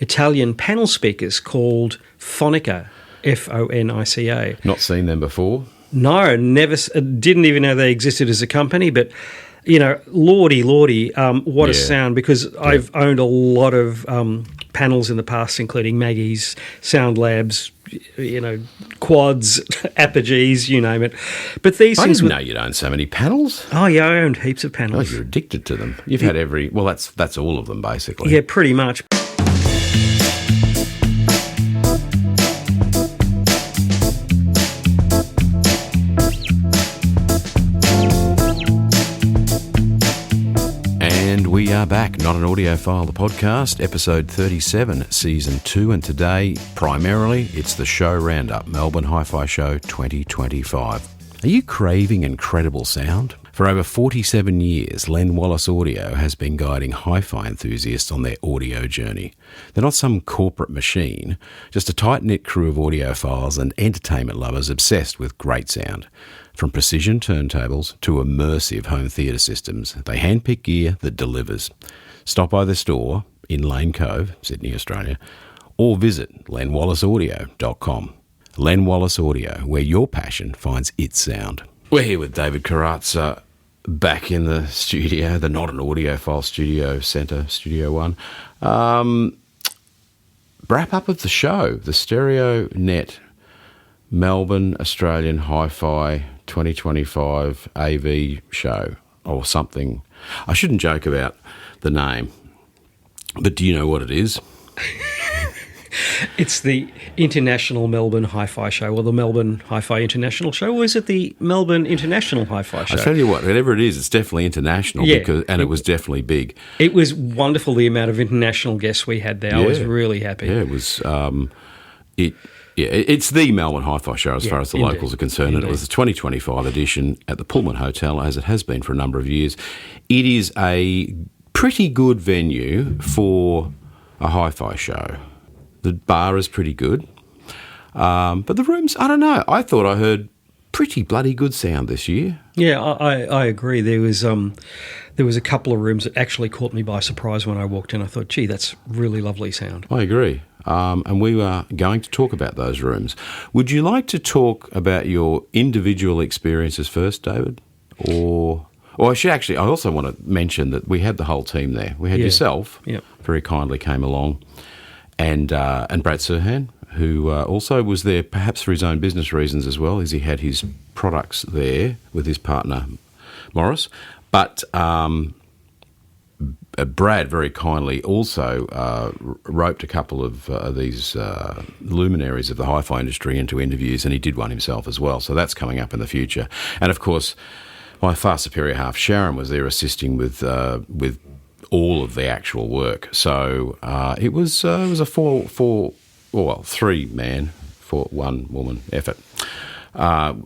Italian panel speakers called Fonica, Fonica. Not seen them before? No, never. Didn't even know they existed as a company, but, lordy, what a sound, because I've owned a lot of panels in the past, including Maggie's, Sound Labs, Quads, Apogees, you name it. But these I things... didn't know you'd own so many panels. Oh, yeah, I owned heaps of panels. Oh, you're addicted to them. You've had every... Well, that's all of them, basically. Yeah, pretty much. We are back, Not an Audiophile, the podcast, episode 37, season 2, and today, primarily, it's the show roundup, Melbourne HIFi Show 2025. Are you craving incredible sound? For over 47 years, Len Wallace Audio has been guiding hi-fi enthusiasts on their audio journey. They're not some corporate machine, just a tight-knit crew of audiophiles and entertainment lovers obsessed with great sound. From precision turntables to immersive home theatre systems, they handpick gear that delivers. Stop by the store in Lane Cove, Sydney, Australia, or visit lenwallaceaudio.com. Len Wallace Audio, where your passion finds its sound. We're here with David Karatza, back in the studio, the Not an Audiophile Studio Centre, Studio 1. Wrap up of the show, the Stereonet Melbourne Australian Hi-Fi 2025 AV show, or something. I shouldn't joke about the name, but do you know what it is? It's the International Melbourne Hi-Fi Show, or the Melbourne Hi-Fi International Show, or is it the Melbourne International Hi-Fi Show? I tell you what, whatever it is, it's definitely international, and it was definitely big. It was wonderful, the amount of international guests we had there. Yeah. I was really happy. Yeah, it was. It's the Melbourne Hi-Fi Show as far as the locals are concerned, and it was the 2025 edition at the Pullman Hotel, as it has been for a number of years. It is a pretty good venue for a hi-fi show. The bar is pretty good, but the rooms, I don't know. I thought I heard pretty bloody good sound this year. Yeah, I agree. There was a couple of rooms that actually caught me by surprise when I walked in. I thought, gee, that's really lovely sound. I agree. And we are going to talk about those rooms. Would you like to talk about your individual experiences first, David? Or I also want to mention that we had the whole team there. We had yourself, very kindly came along, and Brad Serhan, who also was there perhaps for his own business reasons as well, as he had his products there with his partner, Morris. But Brad very kindly also roped a couple of these luminaries of the hi-fi industry into interviews, and he did one himself as well. So that's coming up in the future. And of course, my far superior half, Sharon, was there assisting with all of the actual work. So it was a three-man, one woman effort. No,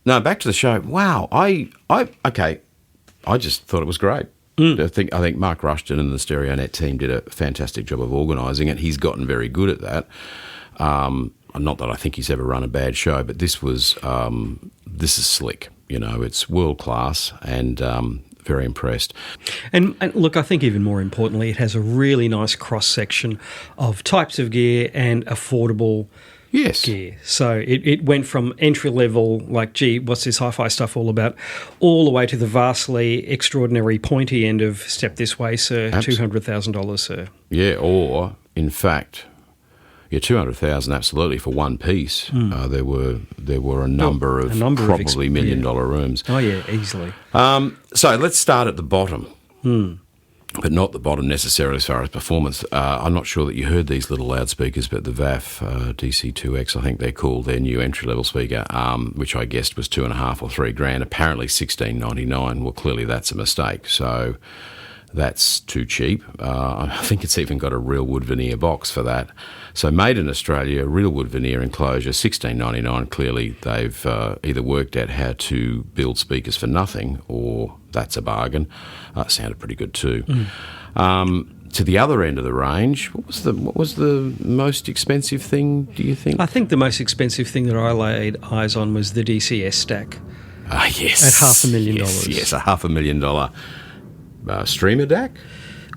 back to the show. Wow, I just thought it was great. I think Mark Rushton and the Stereonet team did a fantastic job of organising it. He's gotten very good at that. Not that I think he's ever run a bad show, but this is slick. It's world class, and very impressed. And look, I think even more importantly, it has a really nice cross section of types of gear and affordable gear. So it went from entry level, like, gee, what's this hi-fi stuff all about, all the way to the vastly extraordinary pointy end of step this way, sir, $200,000, sir. Yeah, or in fact, $200,000 absolutely for one piece. There were a number of probably $1 million rooms. Oh yeah, easily. So let's start at the bottom. But not the bottom necessarily as far as performance. I'm not sure that you heard these little loudspeakers, but the VAF DC2X, I think they're called, their new entry-level speaker, which I guessed was $2,500 or $3,000, apparently $1,699. Well, clearly that's a mistake. So that's too cheap. I think it's even got a real wood veneer box for that. So made in Australia, real wood veneer enclosure, $1,699. Clearly they've either worked out how to build speakers for nothing, or that's a bargain. Sounded pretty good too. To the other end of the range, what was the most expensive thing, do you think? I think the most expensive thing that I laid eyes on was the DCS stack. Yes. At $500,000. Yes, a $500,000 streamer DAC?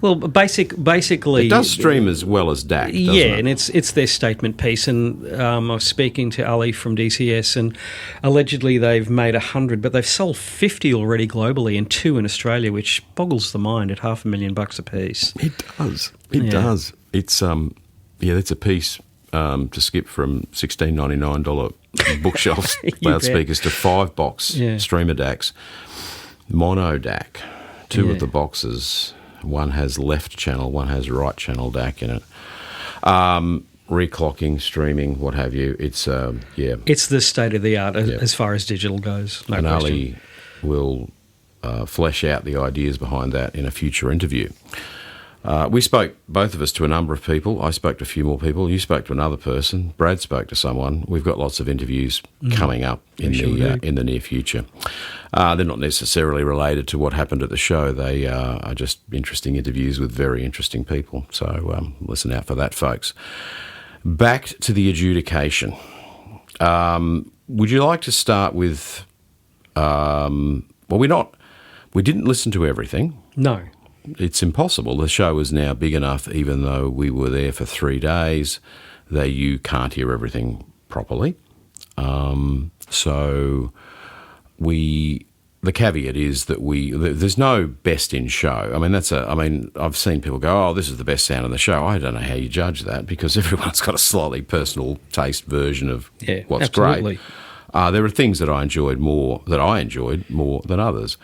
Well, basically... It does stream as well as DAC, doesn't it? Yeah, and it's their statement piece. And I was speaking to Ali from DCS, and allegedly they've made 100, but they've sold 50 already globally and 2 in Australia, which boggles the mind at $500,000 a piece. It does. It does. It's it's a piece to skip from $16.99 bookshelves loudspeakers to 5-box streamer DACs, mono DAC. 2 of the boxes. One has left channel, one has right channel DAC in it. Reclocking, streaming, what have you. It's It's the state of the art as far as digital goes. No and question. Ali will flesh out the ideas behind that in a future interview. We spoke, both of us, to a number of people. I spoke to a few more people. You spoke to another person. Brad spoke to someone. We've got lots of interviews coming up in the near future. They're not necessarily related to what happened at the show. They are just interesting interviews with very interesting people. So listen out for that, folks. Back to the adjudication. Would you like to start with... we didn't listen to everything. No. It's impossible. The show is now big enough, even though we were there for 3 days, that you can't hear everything properly. So the caveat is that there's no best in show. I've seen people go, oh, this is the best sound in the show. I don't know how you judge that, because everyone's got a slightly personal taste version of what's absolutely great. There are things that I enjoyed more than others.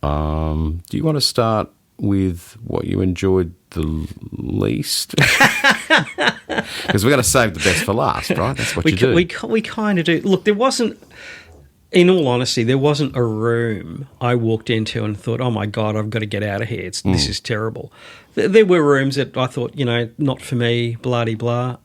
Do you want to start with what you enjoyed the least? Because we're going to save the best for last, right? That's what you do. We kind of do. Look, there wasn't, in all honesty, there wasn't a room I walked into and thought, oh my God, I've got to get out of here. This is terrible. There were rooms that I thought, not for me, blah-de-blah.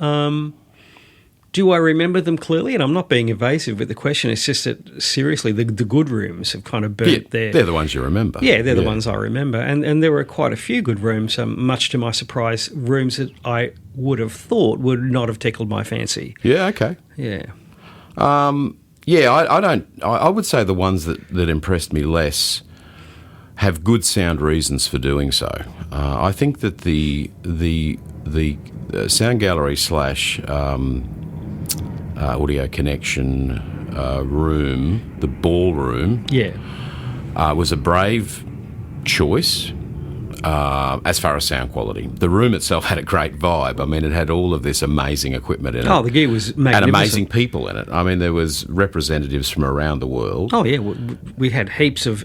Do I remember them clearly? And I'm not being evasive with the question. It's just that, seriously, the good rooms have kind of burnt there. They're the ones you remember. Yeah, they're the ones I remember. And there were quite a few good rooms, much to my surprise, rooms that I would have thought would not have tickled my fancy. Yeah, okay. Yeah. I would say the ones that impressed me less have good sound reasons for doing so. I think that the sound gallery / audio connection room, the ballroom, was a brave choice as far as sound quality. The room itself had a great vibe. I mean, it had all of this amazing equipment in it. Oh, the gear was magnificent. And amazing people in it. I mean, there was representatives from around the world. Oh, yeah. We had heaps of,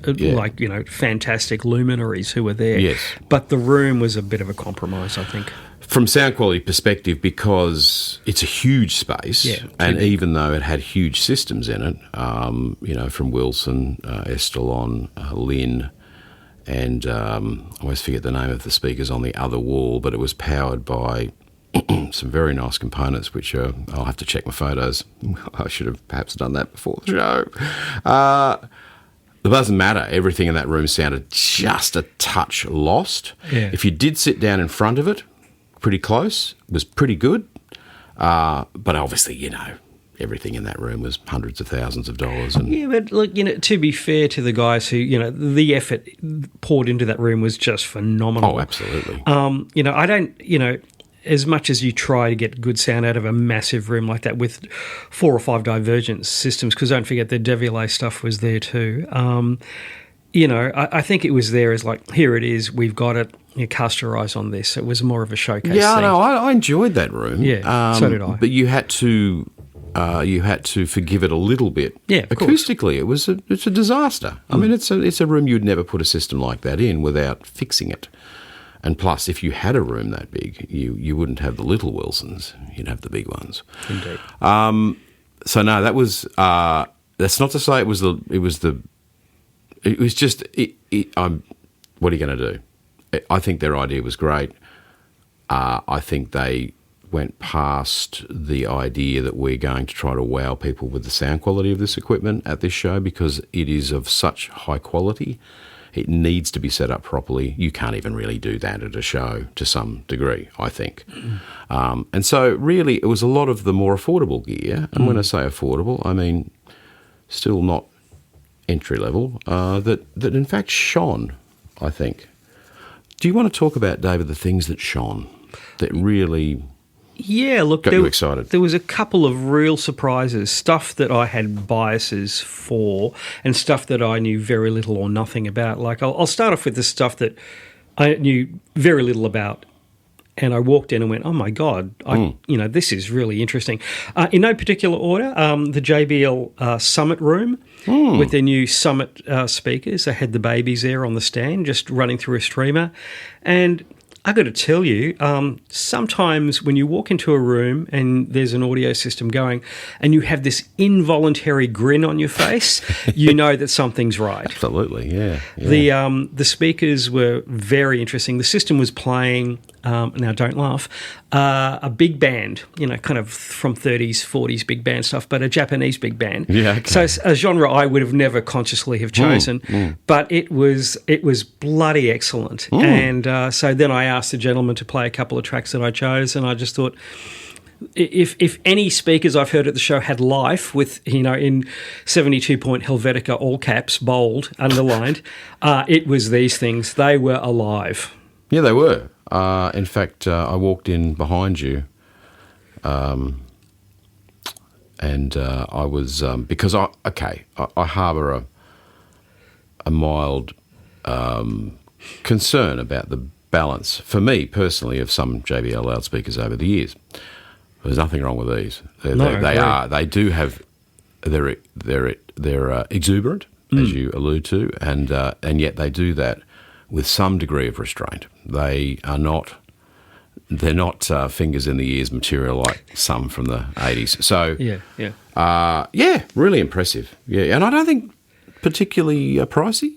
fantastic luminaries who were there. Yes. But the room was a bit of a compromise, I think. From sound quality perspective, because it's a huge space, and even though it had huge systems in it, from Wilson, Estalon, Lynn, and I always forget the name of the speakers on the other wall, but it was powered by some very nice components, which I'll have to check my photos. I should have perhaps done that before the show. It doesn't matter. Everything in that room sounded just a touch lost. Yeah. If you did sit down in front of it, pretty close, was pretty good. But obviously, everything in that room was hundreds of thousands of dollars. And yeah, but look, to be fair to the guys who, the effort poured into that room was just phenomenal. Oh, absolutely. I don't, as much as you try to get good sound out of a massive room like that with 4 or 5 divergence systems, because don't forget the Devialet stuff was there too. I think it was there as like, here it is, we've got it. You cast your eyes on this. It was more of a showcase. Yeah, thing. no, I enjoyed that room. Yeah, so did I. But you had to forgive it a little bit. Yeah, of acoustically, course. It's a disaster. I mean, it's a room you'd never put a system like that in without fixing it. And plus, if you had a room that big, you wouldn't have the little Wilsons. You'd have the big ones. Indeed. So no, that was. That's not to say it was just. What are you going to do? I think their idea was great. I think they went past the idea that we're going to try to wow people with the sound quality of this equipment at this show, because it is of such high quality. It needs to be set up properly. You can't even really do that at a show to some degree, I think. And so really it was a lot of the more affordable gear. And when I say affordable, I mean still not entry level, that in fact shone, I think. Do you want to talk about, David, the things that shone, that really got you excited? There was a couple of real surprises, stuff that I had biases for and stuff that I knew very little or nothing about. Like I'll start off with the stuff that I knew very little about. And I walked in and went, oh, my God, this is really interesting. In no particular order, the JBL Summit room with their new Summit speakers. They had the babies there on the stand just running through a streamer. And I got to tell you, sometimes when you walk into a room and there's an audio system going and you have this involuntary grin on your face, you know that something's right. Absolutely, yeah. The speakers were very interesting. The system was playing, now don't laugh, a big band, kind of from 30s, 40s big band stuff, but a Japanese big band. Yeah, okay. So it's a genre I would have never consciously have chosen, but it was bloody excellent. And so then I asked the gentleman to play a couple of tracks that I chose, and I just thought, if any speakers I've heard at the show had life with, in 72-point Helvetica, all caps, bold, underlined, it was these things. They were alive. Yeah, they were. In fact, I walked in behind you, and I was because I harbour a mild concern about the balance, for me personally, of some JBL loudspeakers over the years. There's nothing wrong with these. They do have they're exuberant, as you allude to, and yet they do that with some degree of restraint. They're not fingers in the ears material like some from the 80s. So really impressive. Yeah, and I don't think particularly pricey.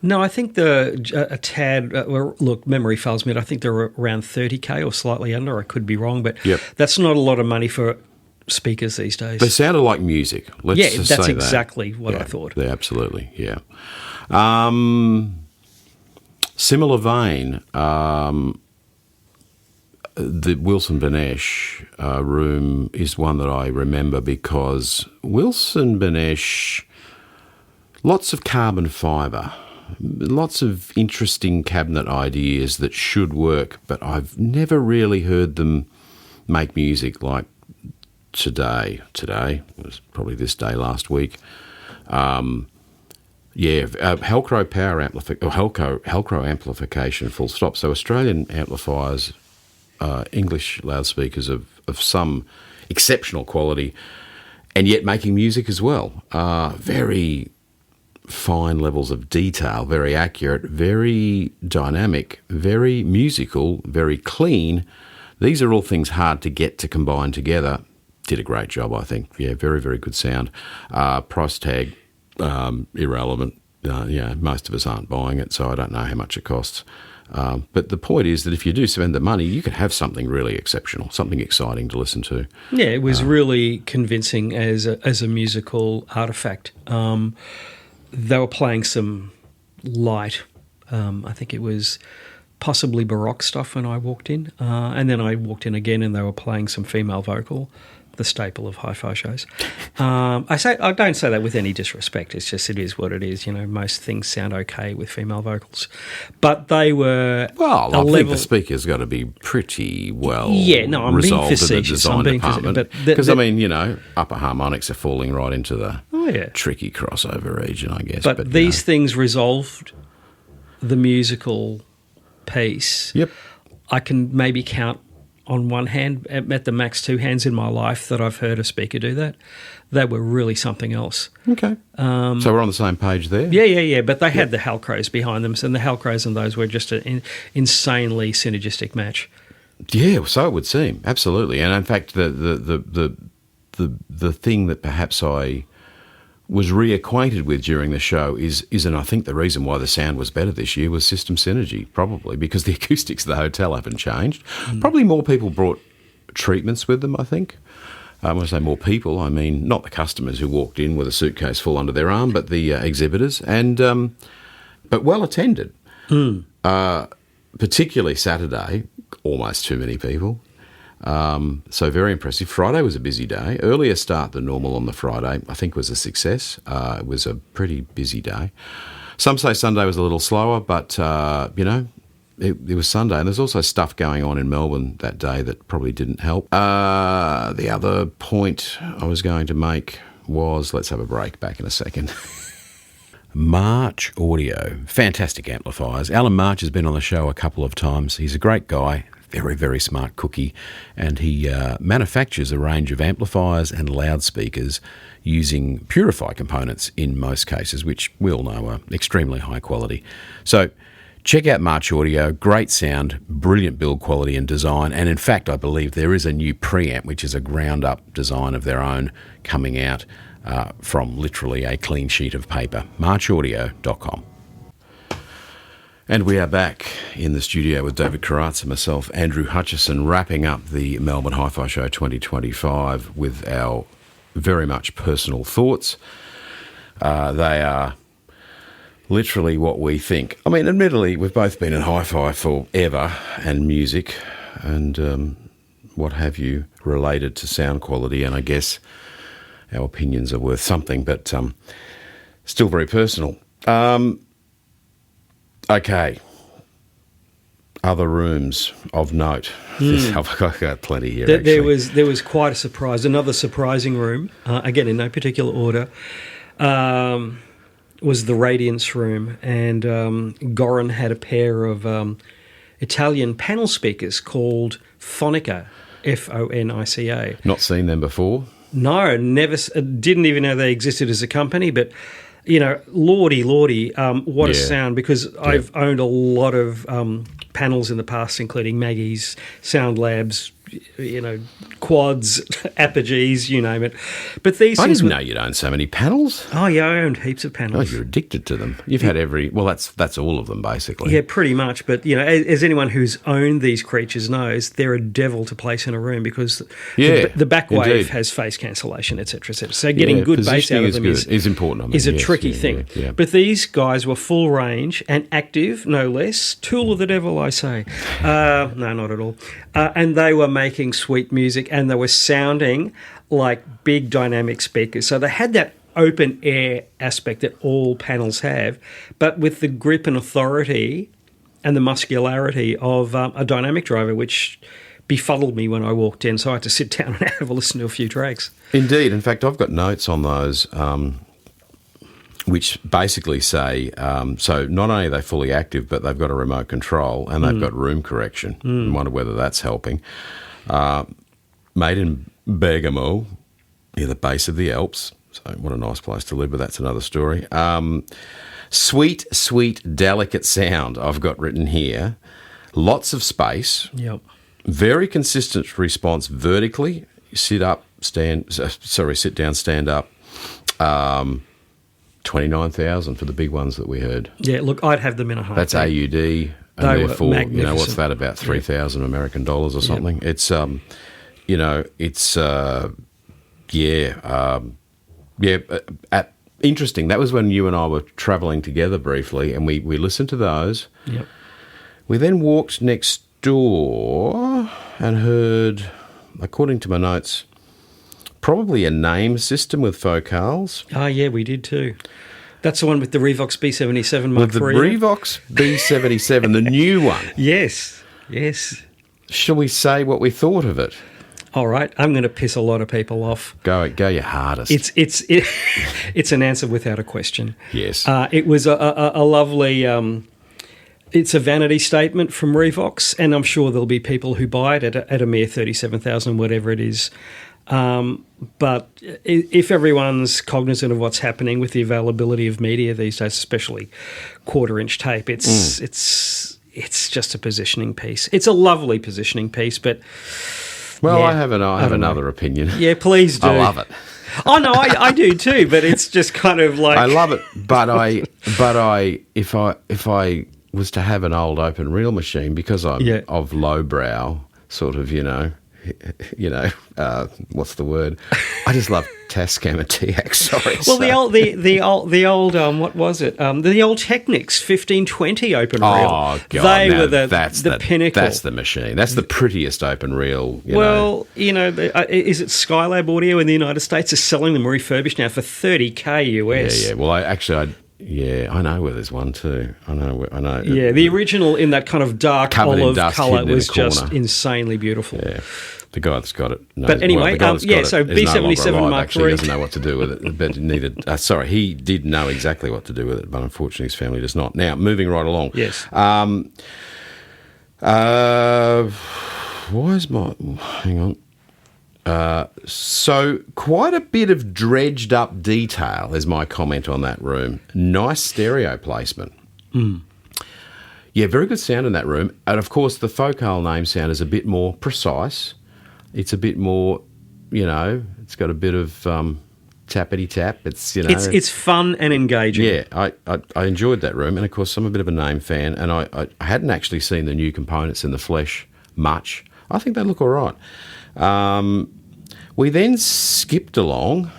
No, I think a tad. Look, memory fails me. I think they're around $30,000 or slightly under. I could be wrong, but that's not a lot of money for speakers these days. They sounded like music. Let's just say that's that. Exactly what I thought. Yeah, absolutely. Yeah. Similar vein, the Wilson Benesch room is one that I remember because Wilson Benesch, lots of carbon fibre, lots of interesting cabinet ideas that should work, but I've never really heard them make music like today. Today was probably this day last week. Helcro power Helcro amplification, full stop. So Australian amplifiers, English loudspeakers of some exceptional quality, and yet making music as well. Very fine levels of detail, very accurate, very dynamic, very musical, very clean. These are all things hard to get to combine together. Did a great job, I think. Yeah, very, very good sound. Price tag, irrelevant. Most of us aren't buying it, so I don't know how much it costs. But the point is that if you do spend the money, you could have something really exceptional, something exciting to listen to. Yeah, it was really convincing as a musical artefact. They were playing some light. I think it was possibly Baroque stuff when I walked in. And then I walked in again and they were playing some female vocal, the staple of HIFi shows. I don't say that with any disrespect. It's just it is what it is. Most things sound okay with female vocals, but they were I think the speaker's got to be pretty well I'm resolved being facetious. in the design department. Because upper harmonics are falling right into the tricky crossover region, I guess. But these things resolved the musical piece. Yep, I can maybe count on one hand, at the max 2 hands in my life, that I've heard a speaker do that. They were really something else. Okay. So we're on the same page there? Yeah. But they had the Halcros behind them, and the Halcros and those were just an insanely synergistic match. Yeah, so it would seem. Absolutely. And in fact, the thing that perhaps I was reacquainted with during the show is, and I think the reason why the sound was better this year was system synergy, probably because the acoustics of the hotel haven't changed. Probably more people brought treatments with them, I think. When I say more people, I mean not the customers who walked in with a suitcase full under their arm, but the exhibitors, and but well attended. Particularly Saturday, almost too many people. So very impressive. Friday was a busy day. Earlier start than normal on the Friday, I think, was a success. It was a pretty busy day. Some say Sunday was a little slower, but, it was Sunday, and there's also stuff going on in Melbourne that day that probably didn't help. The other point I was going to make was, let's have a break, back in a second. March Audio, fantastic amplifiers. Alan March has been on the show a couple of times. He's a great guy, very, very smart cookie, and he manufactures a range of amplifiers and loudspeakers using Purify components in most cases, which we all know are extremely high quality. So check out March Audio, great sound, brilliant build quality and design, and in fact I believe there is a new preamp which is a ground-up design of their own coming out from literally a clean sheet of paper. marchaudio.com. And we are back in the studio with David Karatz and myself, Andrew Hutchison, wrapping up the Melbourne HIFi Show 2025 with our very much personal thoughts. They are literally what we think. I mean, admittedly, we've both been in hi-fi forever, and music and what have you related to sound quality, and I guess our opinions are worth something, but still very personal. Okay. Other rooms of note. I've got plenty here, actually. There was quite a surprise. Another surprising room, again, in no particular order, was the Radiance room. And Goran had a pair of Italian panel speakers called Fonica, Fonica. Not seen them before? No, never. Didn't even know they existed as a company, but, you know, lordy, what a sound, because I've owned a lot of panels in the past, including Maggie's, Sound Labs, you know, Quads, Apogees, you name it. But these I didn't know you'd own so many panels. Oh, yeah, I owned heaps of panels. Oh, you're addicted to them. You've had that's all of them, basically. Yeah, pretty much. But, you know, as anyone who's owned these creatures knows, they're a devil to place in a room because the back wave has phase cancellation, etc., etc. So getting good bass out of them is important. I mean, is a tricky thing. Yeah. But these guys were full range and active, no less. Tool of the devil, I say. No, not at all. And they were making sweet music, and they were sounding like big dynamic speakers. So they had that open air aspect that all panels have, but with the grip and authority and the muscularity of a dynamic driver, which befuddled me when I walked in. So I had to sit down and have a listen to a few tracks. Indeed. In fact, I've got notes on those which basically say, so not only are they fully active, but they've got a remote control and they've got room correction. I wonder whether that's helping. Made in Bergamo, near the base of the Alps. So what a nice place to live, but that's another story. Sweet, sweet, delicate sound I've got written here. Lots of space. Yep. Very consistent response vertically. Sit down, stand up. 29,000 for the big ones that we heard. Yeah, look, I'd have them in a heartbeat. That's AUD, and therefore, you know, what's that, about 3,000 American dollars or something? Yep. It's, you know, it's, interesting. That was when you and I were travelling together briefly, and we listened to those. Yep. We then walked next door and heard, according to my notes, probably a name system with focals. Oh, yeah, we did too. That's the one with the Revox B77 Mark III. With the Revox B77, the new one. Yes. Shall we say what we thought of it? All right, I'm going to piss a lot of people off. Go your hardest. It's an answer without a question. Yes. It was a lovely... it's a vanity statement from Revox, and I'm sure there'll be people who buy it at a mere 37,000, whatever it is. But if everyone's cognizant of what's happening with the availability of media these days, especially quarter-inch tape, it's just a positioning piece. It's a lovely positioning piece, but... Well, yeah, I have another opinion. Yeah, please do. I love it. Oh, no, I do too, but it's just kind of like... I love it, but if I was to have an old open reel machine, because I'm of lowbrow, sort of, what's the word? I just love Tascam and TX. Sorry. Well, the old what was it? The old Technics 1520 open reel. Oh God, they were the pinnacle. That's the machine. That's the prettiest open reel. Is it Skylab Audio in the United States is selling them refurbished now for $30,000 US? Yeah. Well, I Yeah, I know where there's one too. I know. Yeah, the original in that kind of dark olive colour was just corner. insanely beautiful. Yeah, the guy that's got it. But anyway, so B77 Mark actually III doesn't know what to do with it. But he did know exactly what to do with it, but unfortunately his family does not. Now, moving right along. Yes. Hang on. So quite a bit of dredged up detail is my comment on that room. Nice stereo placement. Yeah, very good sound in that room. And of course the focal name sound is a bit more precise. It's a bit more, it's got a bit of tappity tap. It's fun and engaging. Yeah, I enjoyed that room, and of course I'm a bit of a name fan, and I hadn't actually seen the new components in the flesh much. I think they look all right. We then skipped along,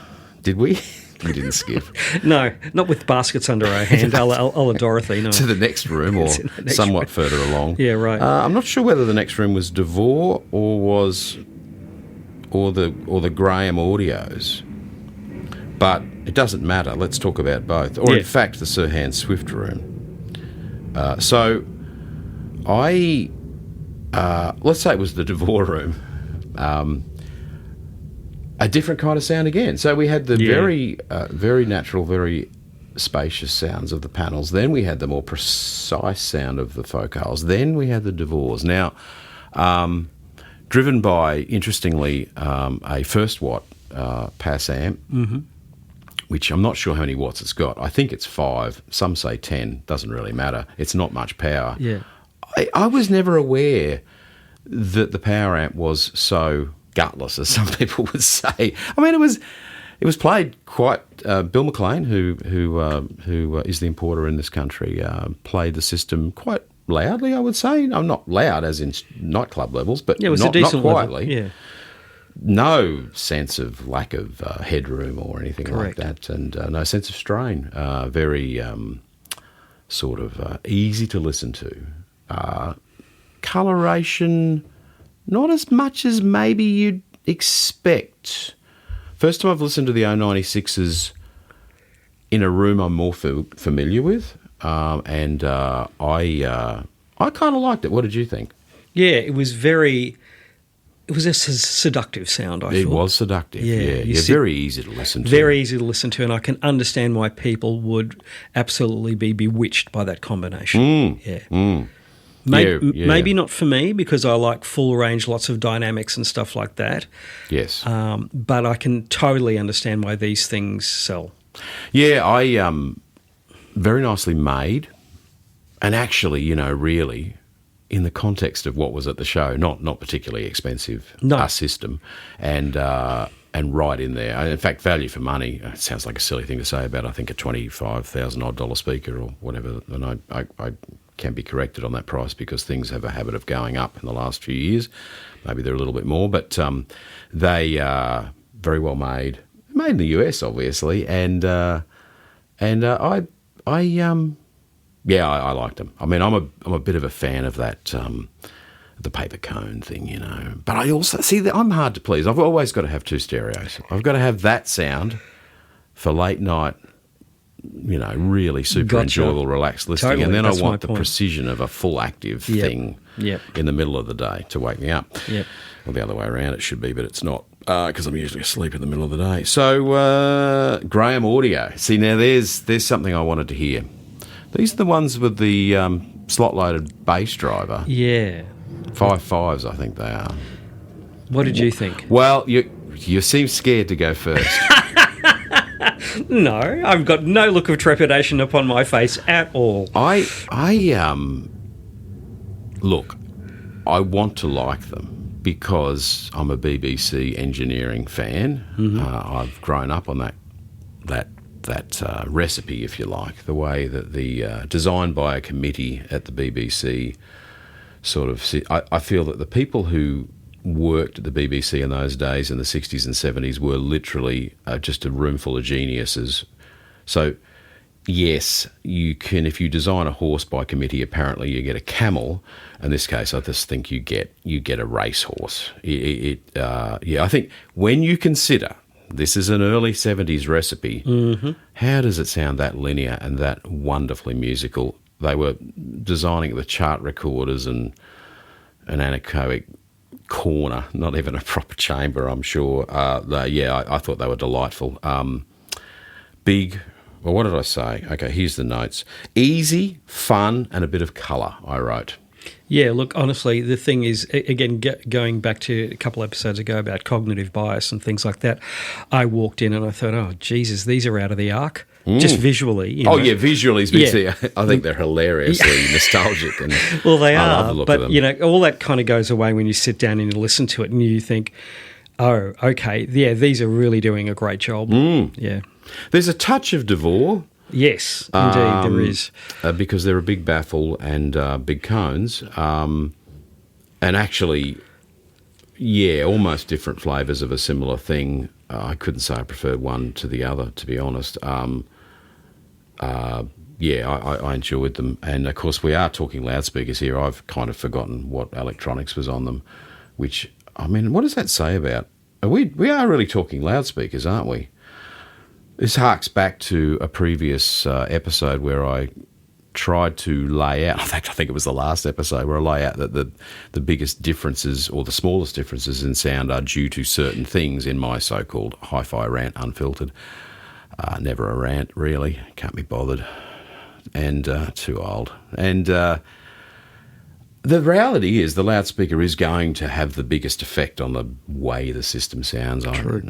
did we? We didn't skip. No, not with baskets under our hand, a la Dorothy, no. To the next room, or somewhat further along. Yeah, right. I'm not sure whether the next room was Devore or the Graham Audios, but it doesn't matter. Let's talk about both. Or in fact, the Sir Hans Swift room. So let's say it was the Devore room. A different kind of sound again. So we had the very natural, very spacious sounds of the panels. Then we had the more precise sound of the focals. Then we had the Devores. Now, driven by, interestingly, a first watt pass amp, which I'm not sure how many watts it's got. I think it's 5. Some say 10. Doesn't really matter. It's not much power. Yeah. I was never aware that the power amp was so gutless, as some people would say. I mean, it was played quite. Bill McLean, who is the importer in this country, played the system quite loudly. I would say, I'm not loud as in nightclub levels, but it was not, a decent not quietly. Level. Yeah. No sense of lack of headroom or anything like that, and no sense of strain. Very sort of easy to listen to. Coloration, not as much as maybe you'd expect. First time I've listened to the 096s in a room I'm more familiar with, and I kind of liked it. What did you think? Yeah, it was a seductive sound, I thought. It was seductive, yeah. Very easy to listen to. Very easy to listen to, and I can understand why people would absolutely be bewitched by that combination. Maybe not for me, because I like full range, lots of dynamics and stuff like that. Yes. But I can totally understand why these things sell. Yeah, very nicely made, and actually, really, in the context of what was at the show, not particularly expensive system, and right in there. In fact, value for money. It sounds like a silly thing to say about, I think, a $25,000 speaker or whatever, and I can be corrected on that price because things have a habit of going up in the last few years. Maybe they're a little bit more, but they are very well made in the US, obviously, and I liked them. I mean, I'm a bit of a fan of that the paper cone thing, But I also see that I'm hard to please. I've always got to have 2 stereos. I've got to have that sound for late night, really super enjoyable, relaxed listening. Totally, and then I want the precision of a full active thing in the middle of the day to wake me up. Yep. Well, the other way around it should be, but it's not, because I'm usually asleep in the middle of the day. So Graham Audio. See, now there's something I wanted to hear. These are the ones with the slot-loaded bass driver. Yeah. 5.5s, I think they are. What did you think? Well, you seem scared to go first. No, I've got no look of trepidation upon my face at all. Look, I want to like them because I'm a BBC engineering fan. I've grown up on that recipe, if you like, the way that the designed by a committee at the BBC sort of. I feel that the people who worked at the BBC in those days, in the 60s and 70s, were literally just a room full of geniuses. So, yes, you can, if you design a horse by committee, apparently you get a camel. In this case, I just think you get a racehorse. I think when you consider This is an early 70s recipe. Mm-hmm. How does it sound that linear and that wonderfully musical? They were designing the chart recorders and an anechoic corner, not even a proper chamber, I'm sure. I thought they were delightful. Big, well, what did I say? Okay, here's the notes. Easy, fun, and a bit of colour, I wrote. Yeah, look, honestly, the thing is, again, going back to a couple episodes ago about cognitive bias and things like that, I walked in and I thought, oh, Jesus, these are out of the arc, just visually. Yeah, visually. Yeah. I think they're hilariously nostalgic. And well, they I are, love the look of them. but, all that kind of goes away when you sit down and you listen to it and you think, oh, okay, yeah, these are really doing a great job. Yeah. There's a touch of Devore. Yes, indeed, there is. Because they're a big baffle and big cones. And actually, almost different flavours of a similar thing. I couldn't say I preferred one to the other, to be honest. I enjoyed them. And, of course, we are talking loudspeakers here. I've kind of forgotten what electronics was on them, which, I mean, what does that say about... We are really talking loudspeakers, aren't we? This harks back to a previous episode where I tried to lay out, in fact, I think it was the last episode, where I lay out that the biggest differences or the smallest differences in sound are due to certain things in my so-called hi-fi rant unfiltered. Never a rant, really. Can't be bothered. And too old. And the reality is the loudspeaker is going to have the biggest effect on the way the system sounds. True.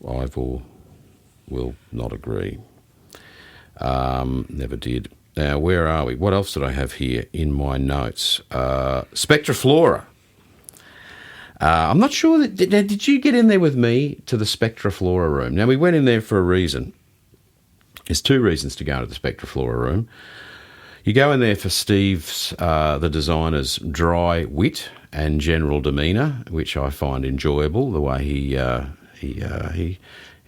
Ivor will not agree. Never did. Now, where are we? What else did I have here in my notes? Spectraflora. I'm not sure. Did you get in there with me to the Spectraflora room? Now, we went in there for a reason. There's two reasons to go to the Spectraflora room. You go in there for Steve's, the designer's, dry wit and general demeanour, which I find enjoyable, the way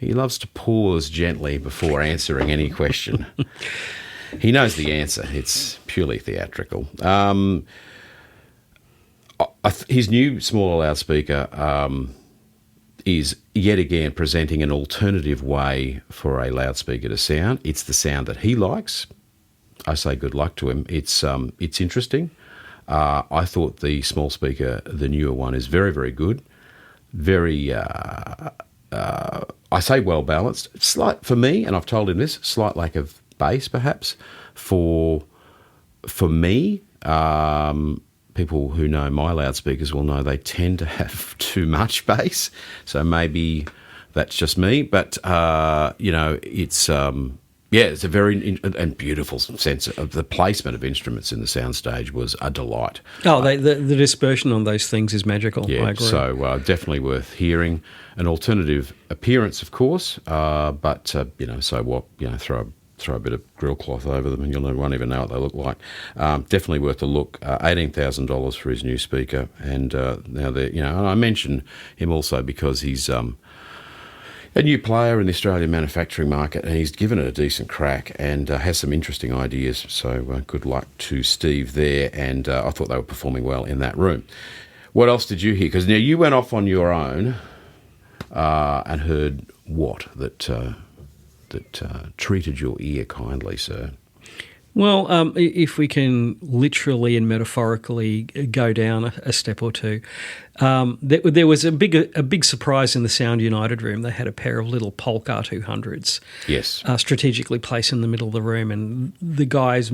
he loves to pause gently before answering any question. He knows the answer. It's purely theatrical. His new smaller loudspeaker is yet again presenting an alternative way for a loudspeaker to sound. It's the sound that he likes. I say good luck to him. It's interesting. I thought the small speaker, the newer one, is very, very good. Very... I say well balanced. Slight for me, and I've told him this, slight lack of bass perhaps. For me, people who know my loudspeakers will know they tend to have too much bass. So maybe that's just me, but it's it's a very and beautiful sense of the placement of instruments in the soundstage was a delight. Oh, the dispersion on those things is magical. Yeah, I agree. So definitely worth hearing. An alternative appearance, of course, but so what? Throw a bit of grill cloth over them, and you won't even know what they look like. Definitely worth a look. $18,000 for his new speaker, and now and I mention him also because he's a new player in the Australian manufacturing market, and he's given it a decent crack and has some interesting ideas. So good luck to Steve there, and I thought they were performing well in that room. What else did you hear? Because now you went off on your own and heard what that treated your ear kindly, sir. Well, if we can literally and metaphorically go down a step or two, there was a big surprise in the Sound United room. They had a pair of little Polk R200s, yes, strategically placed in the middle of the room, and the guys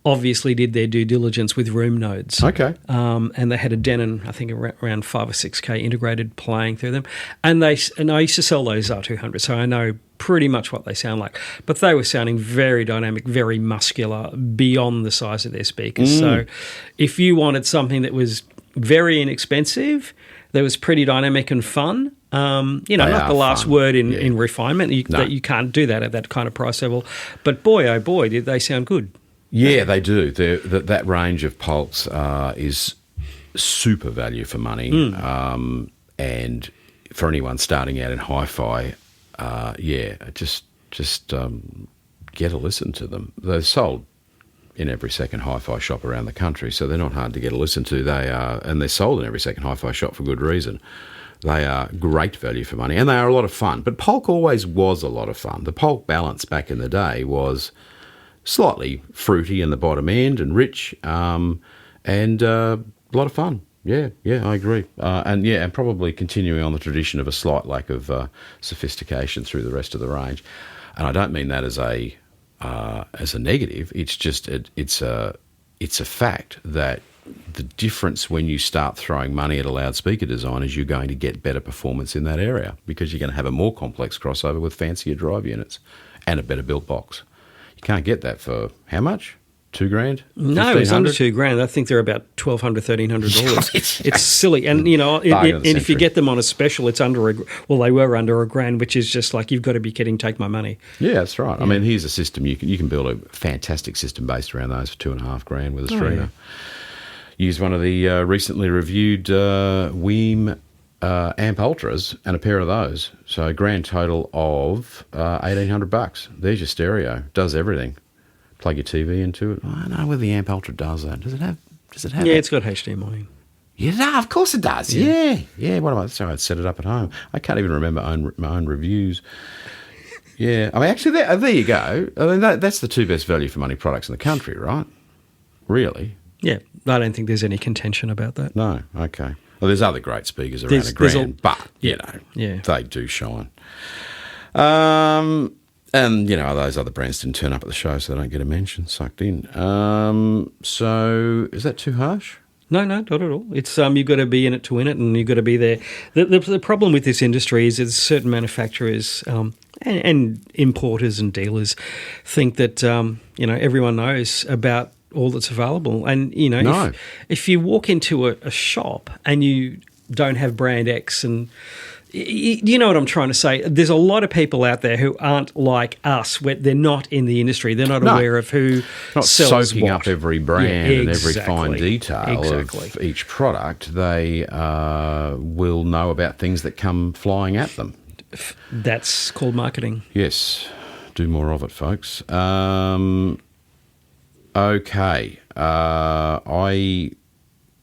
obviously did their due diligence with room nodes. Okay, and they had a Denon, I think around 5 or 6K integrated playing through them, and I used to sell those R200s, so I know pretty much what they sound like. But they were sounding very dynamic, very muscular, beyond the size of their speakers. So if you wanted something that was very inexpensive, that was pretty dynamic and fun, not the last word in refinement. That you can't do that at that kind of price level. But boy, oh boy, did they sound good. Yeah, they do. That range of Polks is super value for money. And for anyone starting out in hi-fi, just get a listen to them. They're sold in every second hi-fi shop around the country, so they're not hard to get a listen to. They are, and they're sold in every second hi-fi shop for good reason. They are great value for money, and they are a lot of fun. But Polk always was a lot of fun. The Polk balance back in the day was slightly fruity in the bottom end and rich, and a lot of fun. Yeah, I agree. And probably continuing on the tradition of a slight lack of sophistication through the rest of the range. And I don't mean that as a negative. It's just it's a fact that the difference when you start throwing money at a loudspeaker design is you're going to get better performance in that area because you're going to have a more complex crossover with fancier drive units and a better built box. You can't get that for how much? $2,000? No, it's under $2,000. I think they're about $1,200, $1,300. It's silly, and if you get them on a special, it's they were under $1,000, which is just like, you've got to be kidding. Take my money. Yeah, that's right. Yeah. I mean, here's a system you can build a fantastic system based around those for $2,500 with a streamer. Yeah. Use one of the recently reviewed Weem amp ultras and a pair of those. So a grand total of $1,800. There's your stereo. Does everything. Plug your TV into it. I don't know whether the amp ultra does that. Does it have? Yeah, it's got HDMI. Yeah, of course it does. Yeah. So I'd set it up at home. I can't even remember my own reviews. Yeah, I mean, actually, there you go. I mean, that's the two best value for money products in the country, right? Really? Yeah, I don't think there's any contention about that. No, okay. Well, there's other great speakers around $1,000, but, they do shine. And, those other brands didn't turn up at the show, so they don't get a mention, sucked in. So is that too harsh? No, not at all. It's you've got to be in it to win it, and you've got to be there. The problem with this industry is that certain manufacturers and importers and dealers think that, everyone knows about all that's available. And, if you walk into a shop and you don't have brand X and... You know what I'm trying to say? There's a lot of people out there who aren't like us, where they're not in the industry. They're not aware of who sells soaking what. up every brand and every fine detail of each product. They will know about things that come flying at them. That's called marketing. Yes. Do more of it, folks. Okay. I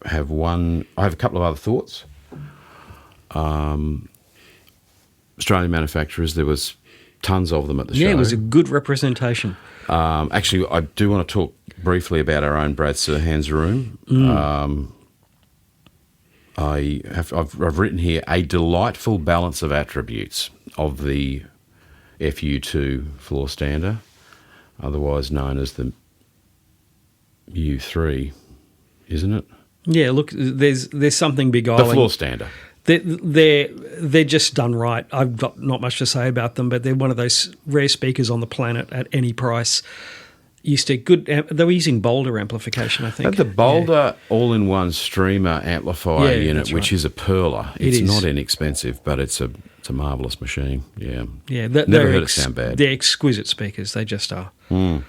have a couple of other thoughts. Australian manufacturers, there was tons of them at the show. Yeah, it was a good representation. Actually, I do want to talk briefly about our own Brad Serhan's room. I've written here a delightful balance of attributes of the FU2 floor stander, otherwise known as the U3, isn't it? Yeah, look, there's something beguiling. The floor stander. They're just done right. I've got not much to say about them, but they're one of those rare speakers on the planet at any price. They were using Boulder amplification, I think. The Boulder all-in-one streamer amplifier unit, which is a perler. It's not inexpensive, but it's a marvellous machine. Yeah. Yeah. Never heard it sound bad. They're exquisite speakers. They just are. And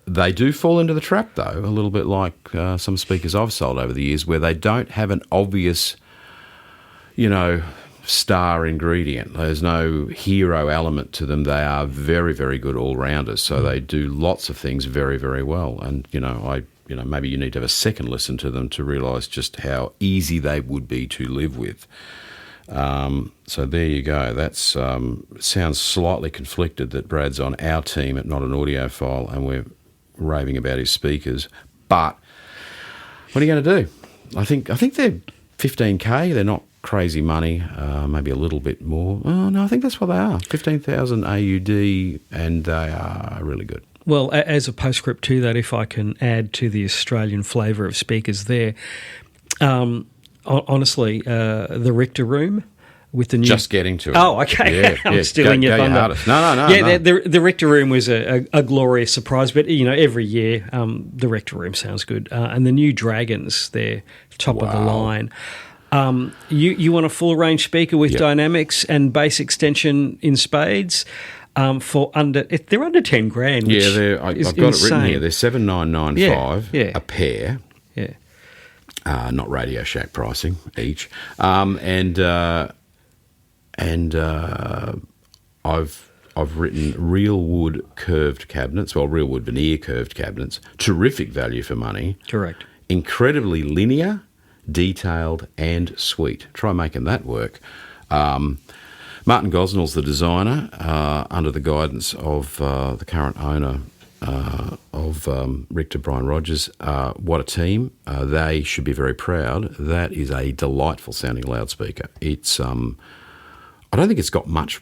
they do fall into the trap, though, a little bit like some speakers I've sold over the years, where they don't have an obvious, star ingredient. There's no hero element to them. They are very, very good all-rounders, so they do lots of things very, very well. And, maybe you need to have a second listen to them to realise just how easy they would be to live with. So there you go. That sounds slightly conflicted that Brad's on our team at Not an Audiophile and we're raving about his speakers. But what are you going to do? I think they're $15,000. They're not crazy money, maybe a little bit more. Oh, no, I think that's what they are. 15,000 AUD, and they are really good. Well, as a postscript to that, if I can add to the Australian flavour of speakers there, honestly, the Richter room with the new... Just getting to it. Oh, okay. Yeah, I'm stealing your thunder. No. Yeah, the Richter room was a glorious surprise, but, every year the Richter room sounds good. And the new Dragons, they're top of the line. You want a full-range speaker with dynamics and bass extension in spades they're under $10,000. Yeah, I've got it written here. They're $7,995 a pair. Yeah, not Radio Shack pricing each. And I've written real wood curved cabinets, real wood veneer curved cabinets. Terrific value for money. Correct. Incredibly linear. detailed and sweet. Try making that work. Martin Gosnell's the designer, under the guidance of the current owner of Richter Brian Rogers. What a team. They should be very proud. That is a delightful sounding loudspeaker. It's I don't think it's got much.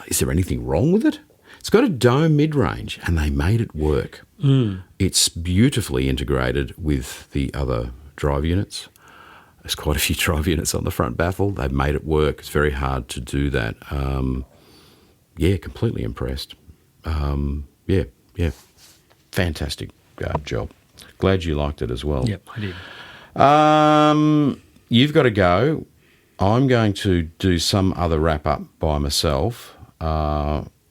Is there anything wrong with it? It's got a dome mid-range, and they made it work. It's beautifully integrated with the other drive units. There's quite a few drive units on the front baffle. They've made it work. It's very hard to do that. Completely impressed. Yeah, fantastic job. Glad you liked it as well. Yep, I did. You've got to go. I'm going to do some other wrap-up by myself